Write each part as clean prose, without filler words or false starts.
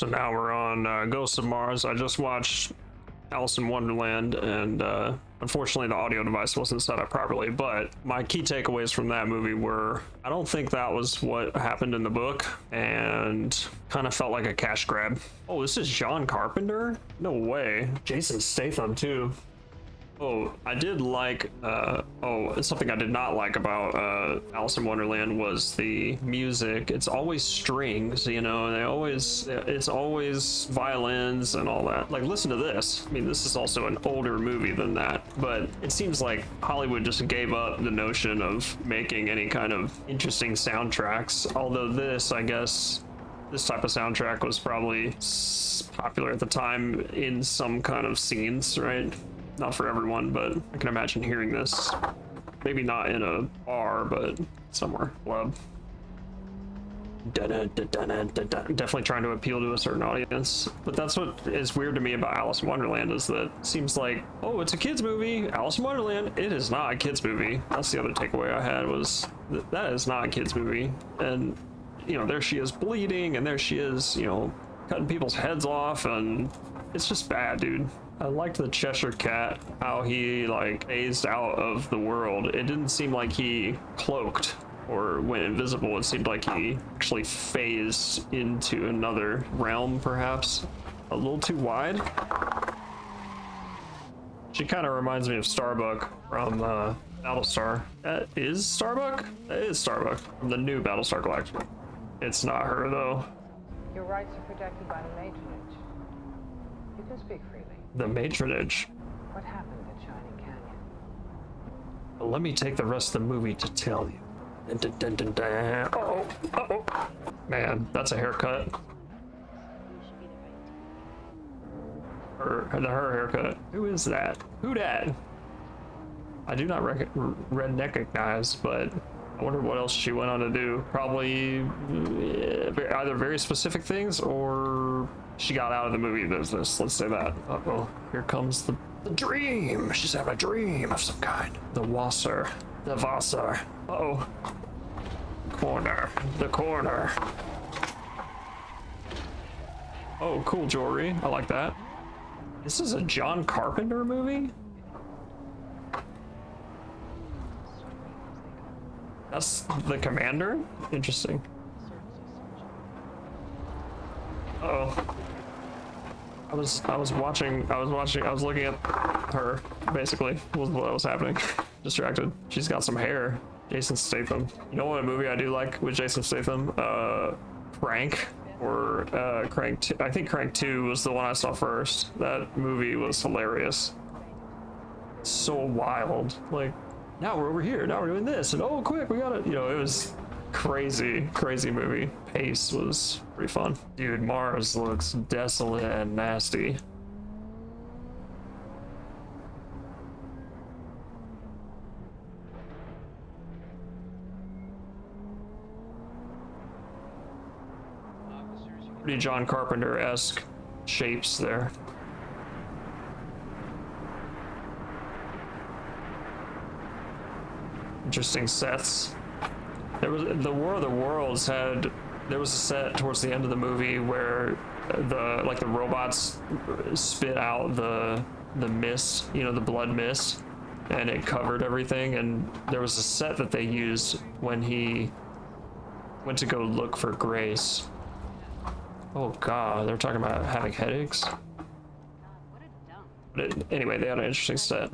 So now we're on Ghost of Mars. I just watched Alice in Wonderland, and unfortunately the audio device wasn't set up properly, but my key takeaways from that movie were I don't think that was what happened in the book, and kind of felt like a cash grab. Oh, this is John Carpenter? No way. Jason Statham too. Oh, I did like, something I did not like about Alice in Wonderland was the music. It's always strings, you know, and it's always violins and all that. Like, listen to this. I mean, this is also an older movie than that, but it seems like Hollywood just gave up the notion of making any kind of interesting soundtracks. Although this, I guess, this type of soundtrack was probably popular at the time in some kind of scenes, right? Not for everyone, but I can imagine hearing this. Maybe not in a bar, but somewhere. Club. Definitely trying to appeal to a certain audience. But that's what is weird to me about Alice in Wonderland, is that it seems like, oh, it's a kid's movie. Alice in Wonderland. It is not a kid's movie. That's the other takeaway I had, was that is not a kid's movie. And, you know, there she is bleeding, and there she is, you know, cutting people's heads off, and it's just bad, dude. I liked the Cheshire Cat, how he like phased out of the world. It didn't seem like he cloaked or went invisible. It seemed like he actually phased into another realm, perhaps. A little too wide. She kind of reminds me of Starbuck from Battlestar. That is Starbuck? That is Starbuck from the new Battlestar Galactica. It's not her though. Your rights are protected by the matronage. You can speak freely. The matronage. What happened at Shining Canyon? Well, let me take the rest of the movie to tell you. Dun, dun, dun, dun, dun. Uh-oh, uh-oh. Man, that's a haircut. Her haircut. Who is that? Who dat? I do not recognize, but I wonder what else she went on to do. Probably either very specific things, or she got out of the movie business. Let's say that. Uh-oh, here comes the dream. She's having a dream of some kind. The Wasser. The Wasser. Uh-oh. Corner. The corner. Oh, cool jewelry. I like that. This is a John Carpenter movie? That's the commander? Interesting. Uh-oh. I was looking at her, basically, was what was happening. Distracted. She's got some hair. Jason Statham. You know what movie I do like with Jason Statham? Crank, or Crank 2. I think Crank 2 was the one I saw first. That movie was hilarious. So wild. Like, now we're over here, now we're doing this, and oh, quick, we got it. You know, it was crazy movie. Pace was pretty fun. Dude, Mars looks desolate and nasty. Pretty John Carpenter-esque shapes there. Interesting sets. There was the War of the Worlds had. There was a set towards the end of the movie where the robots spit out the mist, you know, the blood mist, and it covered everything. And there was a set that they used when he went to go look for Grace. Oh God, they're talking about having headaches. But anyway, they had an interesting set.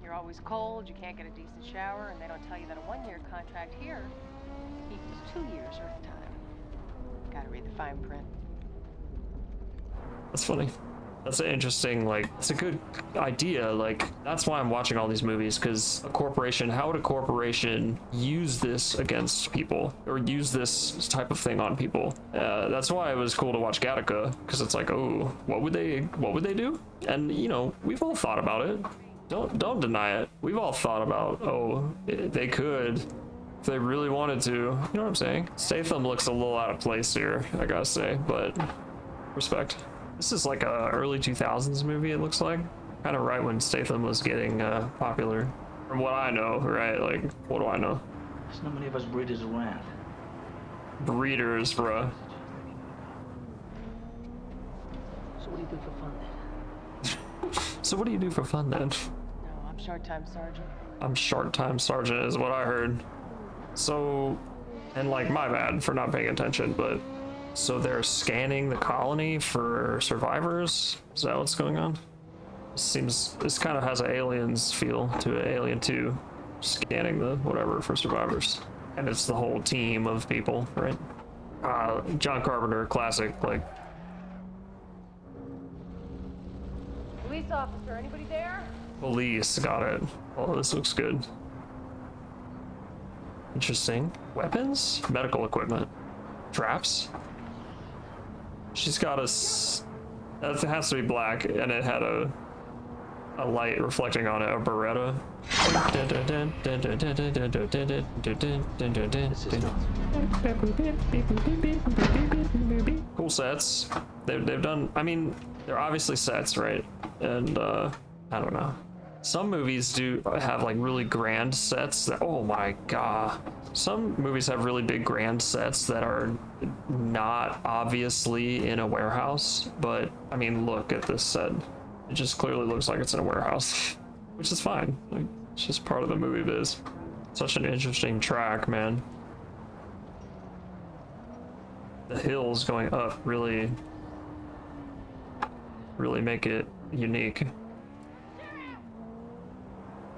You're always cold, you can't get a decent shower, and they don't tell you that a one-year contract here equals 2 years worth of time. Gotta read the fine print. That's funny. That's an interesting, like, it's a good idea. Like, that's why I'm watching all these movies, because a corporation, how would a corporation use this against people, or use this type of thing on people? That's why it was cool to watch Gattaca, because it's like, oh, what would they do? And, you know, we've all thought about it. Don't deny it. We've all thought about, oh, they could, if they really wanted to. You know what I'm saying? Statham looks a little out of place here, I gotta say, but respect. This is like a early 2000s movie, it looks like. Kind of right when Statham was getting popular. From what I know, right? Like, what do I know? There's not many of us breeders around. Breeders, bruh. do you do for fun then? So what do you do for fun then? No, I'm short-time sergeant. I'm short-time sergeant is what I heard. So, and like my bad for not paying attention, but so they're scanning the colony for survivors? Is that what's going on? This kind of has an Aliens feel to it, Alien 2, scanning the whatever for survivors. And it's the whole team of people, right? John Carpenter, classic, like. Police officer, anybody there? Police, got it. Oh, this looks good. Interesting. Weapons? Medical equipment. Traps? She's got that has to be black, and it had a light reflecting on it, a Beretta. Cool sets. They've done, I mean, they're obviously sets, right? And I don't know. Some movies do have like really grand sets that, oh my god. Some movies have really big grand sets that are not obviously in a warehouse, but I mean, look at this set. It just clearly looks like it's in a warehouse, which is fine. Like, it's just part of the movie biz. Such an interesting track, man. The hills going up really make it unique.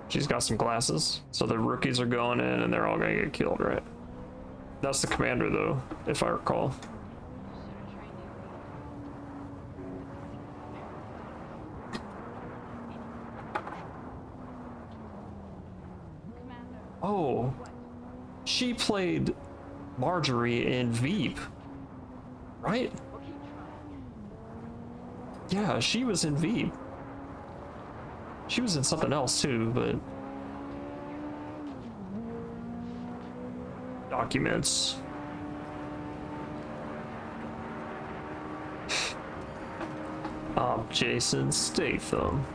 She's got some glasses, so the rookies are going in and they're all gonna get killed, right? That's the commander though, if I recall. Oh, she played Marjorie in Veep, right? Yeah, she was in Veep. She was in something else too, but documents. Jason Statham.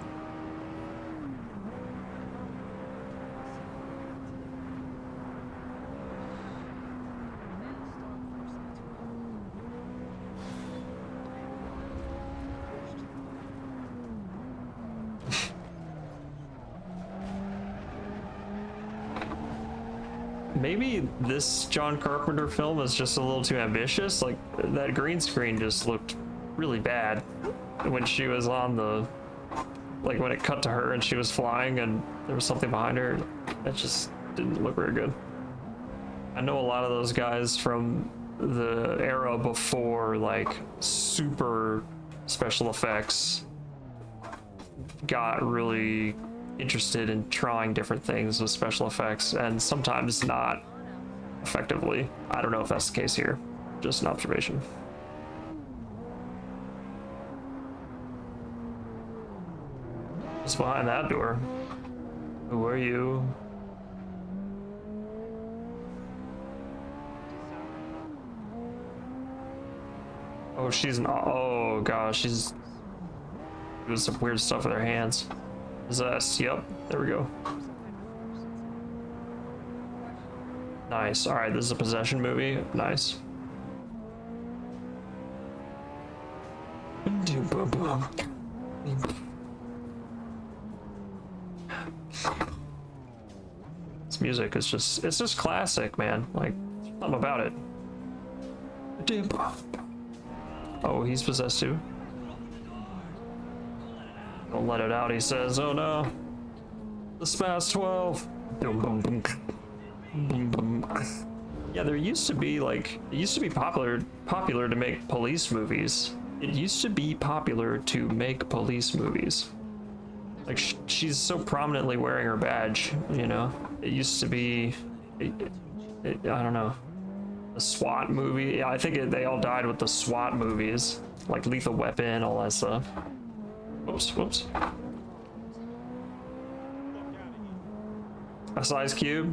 Maybe this John Carpenter film is just a little too ambitious. Like, that green screen just looked really bad when she was on the, like when it cut to her and she was flying and there was something behind her. That just didn't look very good. I know a lot of those guys from the era before like super special effects got really interested in trying different things with special effects and sometimes not effectively. I don't know if that's the case here. Just an observation. What's behind that door? Who are you? Oh, she's an, oh gosh, she's doing some weird stuff with her hands. Possessed, yep, there we go. Nice, all right, this is a possession movie, nice. This music is just, it's just classic, man. Like, something about it. Oh, he's possessed too. Don't let it out, he says. Oh no. The SPAS 12. Yeah, there used to be like, it used to be popular to make police movies. It used to be popular to make police movies. Like, she's so prominently wearing her badge, you know? It used to be, I don't know, a SWAT movie. Yeah, I think they all died with the SWAT movies, like Lethal Weapon, all that stuff. Whoops, whoops. A size cube.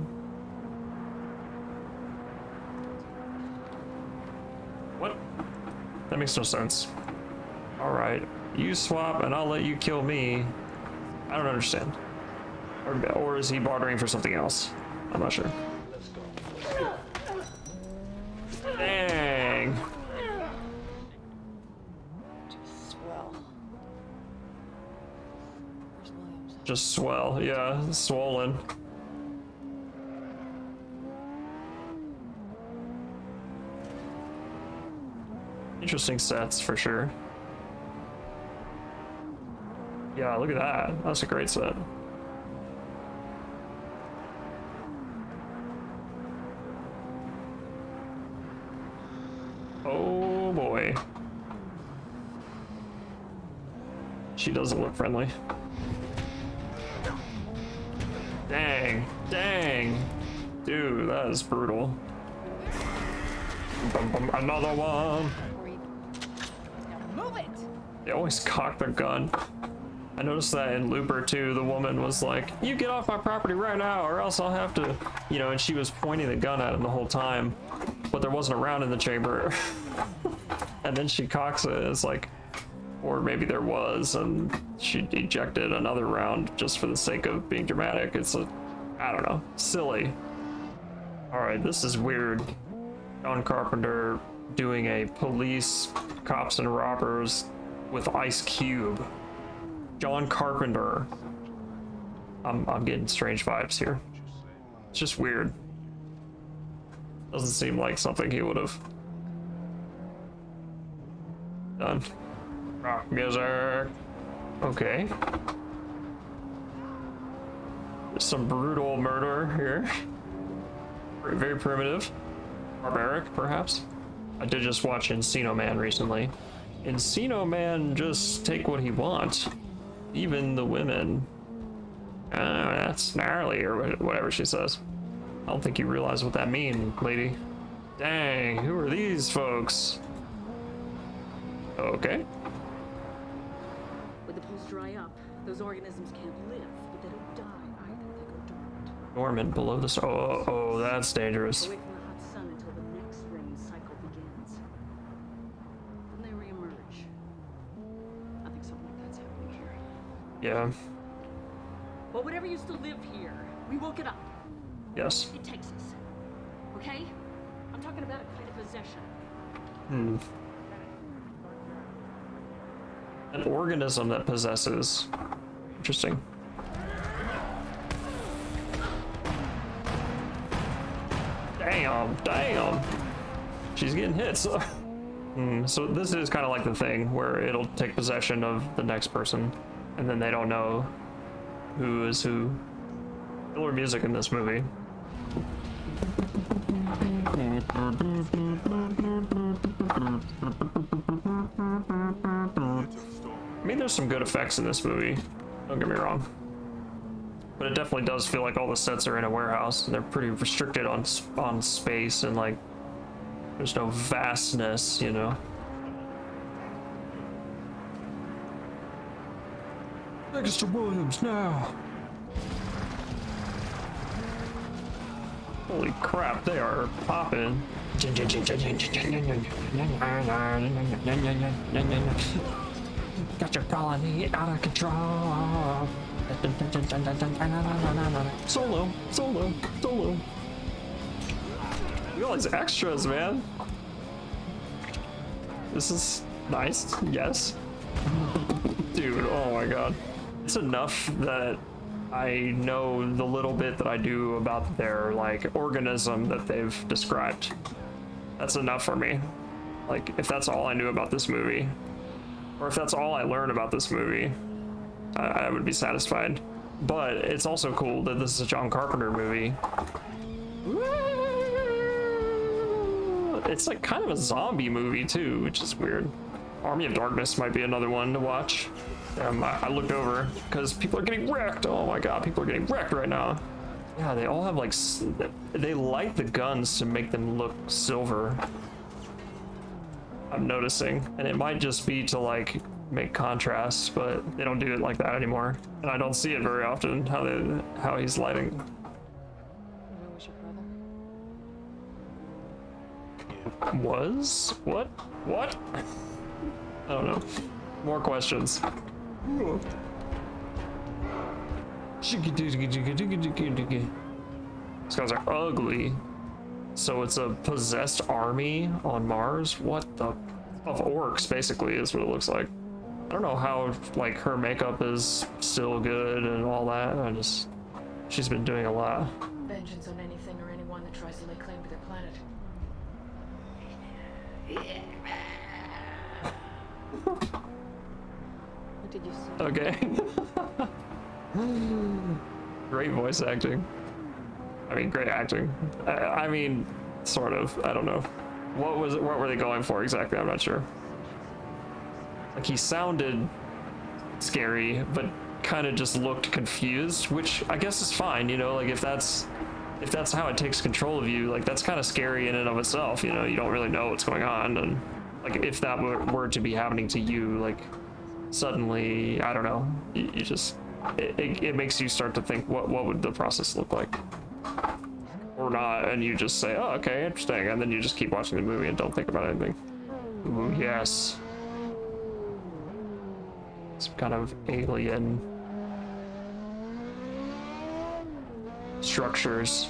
What? That makes no sense. All right, you swap and I'll let you kill me. I don't understand. Or is he bartering for something else? I'm not sure. Let's go. Dang. Swell. Just swell, yeah, swollen. Interesting sets for sure. Yeah, look at that. That's a great set. Oh boy. She doesn't look friendly. Dang, dang. Dude, that is brutal. Another one. Move it! They always cock their gun. I noticed that in Looper too, the woman was like, you get off my property right now or else I'll have to, you know, and she was pointing the gun at him the whole time, but there wasn't a round in the chamber. And then she cocks it, it's like, or maybe there was, and she ejected another round just for the sake of being dramatic. It's a, I don't know, silly. All right, this is weird. John Carpenter doing a police, cops and robbers with Ice Cube. John Carpenter. I'm getting strange vibes here. It's just weird. Doesn't seem like something he would have done. Rock music. Okay. There's some brutal murder here. Very primitive. Barbaric, perhaps. I did just watch Encino Man recently. Encino Man just take what he wants. Even the women. That's gnarly, or whatever she says. I don't think you realize what that means, lady. Dang, who are these folks? Okay. When the pools dry up, those organisms can't live, but they don't die either. They go dormant. Norman below the oh, that's dangerous. Away from the hot sun until the next rain cycle begins. Then they reemerge. I think something like that's happening here. Yeah. But whatever used to live here, we woke it up. Yes. It takes us. Okay? I'm talking about a kind of possession. Hmm. An organism that possesses. Interesting. Damn, damn. She's getting hit. So, so this is kind of like the thing where it'll take possession of the next person, and then they don't know who is who. Killer music in this movie. I mean, there's some good effects in this movie, don't get me wrong, but it definitely does feel like all the sets are in a warehouse and they're pretty restricted on space, and like there's no vastness, you know. Mr. Williams now. Holy crap, they are popping. Got your colony out of control. Solo, solo, solo. Look at all these extras, man. This is nice, yes. Dude, oh my god. It's enough that I know the little bit that I do about their, like, organism that they've described. That's enough for me. Like, if that's all I knew about this movie, or if that's all I learned about this movie, I would be satisfied. But it's also cool that this is a John Carpenter movie. It's like kind of a zombie movie too, which is weird. Army of Darkness might be another one to watch. I looked over because people are getting wrecked. Oh my god, people are getting wrecked right now. Yeah, they all have like, they light the guns to make them look silver. I'm noticing, and it might just be to like make contrast, but they don't do it like that anymore, and I don't see it very often. How he's lighting. Where was your brother? Was what? What? I don't know. More questions. These guys are ugly. So it's a possessed army on Mars? What the? Of orcs, basically, is what it looks like. I don't know how like her makeup is still good and all that. She's been doing a lot. Vengeance on anything or anyone that tries to lay claim to their planet. What did you see? Okay. Great voice acting. I mean, great acting. I mean, sort of. I don't know. What was it? What were they going for exactly? I'm not sure. Like he sounded scary, but kind of just looked confused, which I guess is fine. You know, like if that's how it takes control of you, like that's kind of scary in and of itself. You know, you don't really know what's going on, and like if that were to be happening to you, like suddenly, I don't know, you just it makes you start to think what would the process look like, or not, and you just say, oh, okay, interesting, and then you just keep watching the movie and don't think about anything. Ooh, yes. Some kind of alien structures.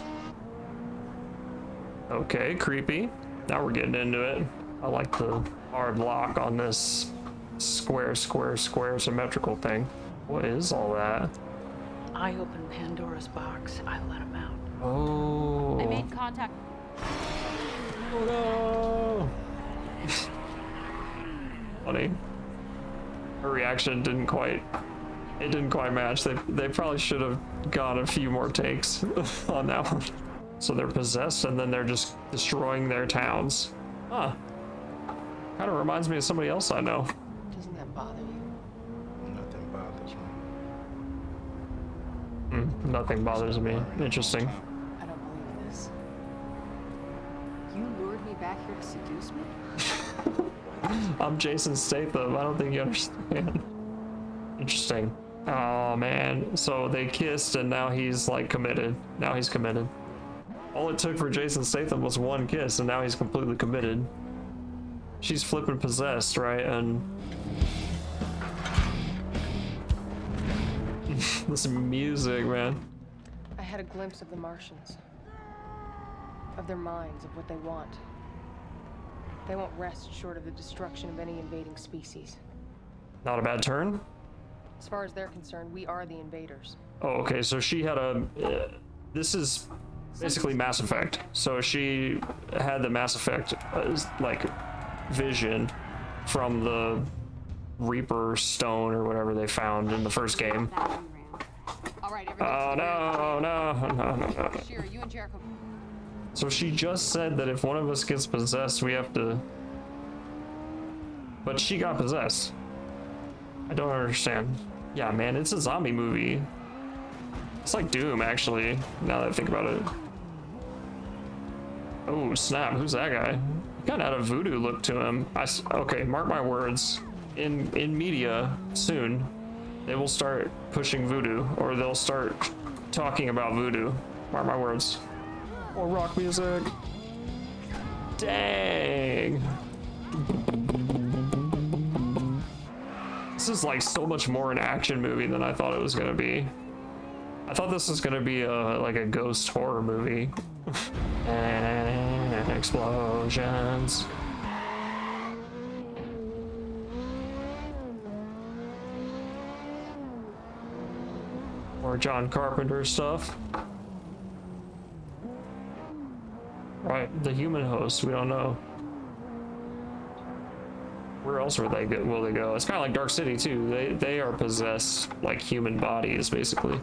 Okay, creepy. Now we're getting into it. I like the hard lock on this square symmetrical thing. What is all that? I opened Pandora's box. I let him out. Oh. I made contact. Oh no. Funny. Her reaction didn't quite match. They probably should have got a few more takes on that one. So they're possessed and then they're just destroying their towns. Huh. Kind of reminds me of somebody else I know. Doesn't that bother you? Nothing bothers me. Nothing bothers me. Interesting. I don't believe this. You lured me back here to seduce me? I'm Jason Statham. I don't think you understand. Interesting. Oh man. So they kissed and now he's like committed. Now he's committed. All it took for Jason Statham was one kiss and now he's completely committed. She's flipping possessed, right? And this music, man. I had a glimpse of the Martians. Of their minds, of what they want. They won't rest short of the destruction of any invading species. Not a bad turn. As far as they're concerned, we are the invaders. Oh, okay. So she had a. This is basically Mass Effect. So she had the Mass Effect like vision from the Reaper stone or whatever they found in the first game. All right, Oh no. Shira, you and Jericho. So she just said that if one of us gets possessed, we have to. But she got possessed. I don't understand. Yeah, man, it's a zombie movie. It's like Doom, actually, now that I think about it. Oh, snap. Who's that guy? He kind of had a voodoo look to him. Okay, mark my words. In media, soon, they will start pushing voodoo, or they'll start talking about voodoo. Mark my words. Or rock music. Dang. This is like so much more an action movie than I thought it was gonna be. I thought this was gonna be like a ghost horror movie. And explosions. More John Carpenter stuff. Right, the human host, we don't know. Where else will they go? It's kind of like Dark City too. They are possessed like human bodies, basically.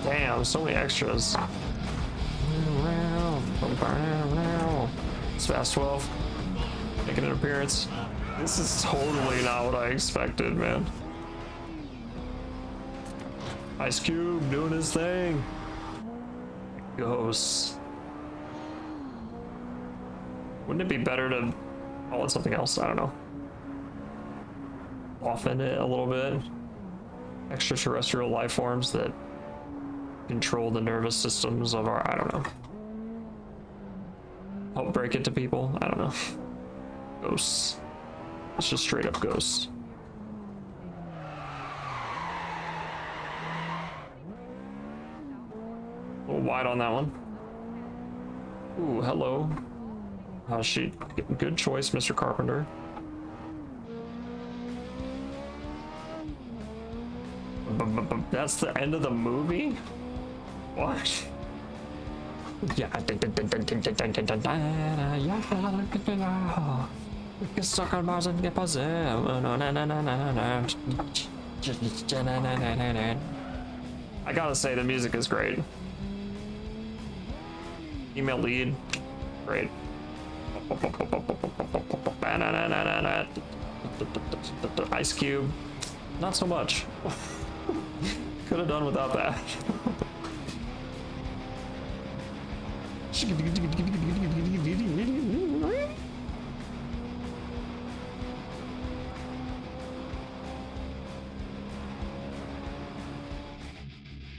Damn, so many extras. It's Fast 12 making an appearance. This is totally not what I expected, man. Ice Cube doing his thing. Ghosts. Wouldn't it be better to call it something else? I don't know. Soften it a little bit. Extraterrestrial life forms that control the nervous systems of our, I don't know. Help break it to people? I don't know. Ghosts. It's just straight up ghosts. A little wide on that one. Ooh, hello. How's she? Good choice, Mr. Carpenter. That's the end of the movie? What? Yeah. Get stuck on Mars and get puzzled. I gotta say, the music is great. Female lead, great. Ice Cube, not so much. Could have done without that.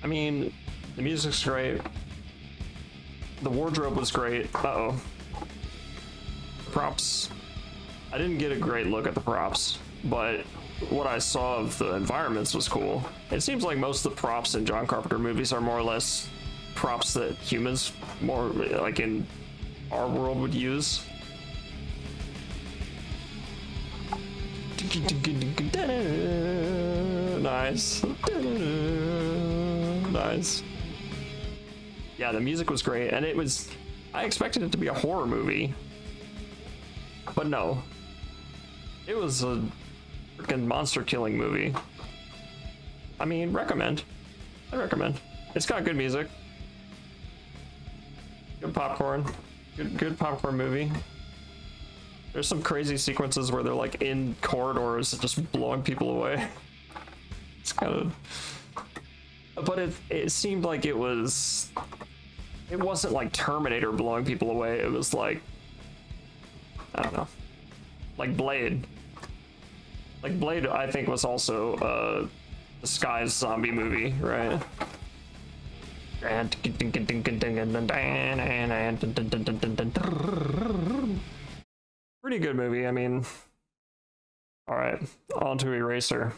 I mean, the music's great. The wardrobe was great. Uh-oh. Props. I didn't get a great look at the props, but what I saw of the environments was cool. It seems like most of the props in John Carpenter movies are more or less props that humans, more like in our world, would use. Nice. Nice. Yeah, the music was great, and I expected it to be a horror movie, but no. It was a freaking monster killing movie. I mean, recommend. I recommend. It's got good music. Good popcorn. Good popcorn movie. There's some crazy sequences where they're like in corridors just blowing people away. It's kind of... But it seemed like it wasn't like Terminator blowing people away. It was like, I don't know, like Blade. Like Blade, I think, was also a disguised zombie movie, right? Pretty good movie. I mean, all right, on to Eraser.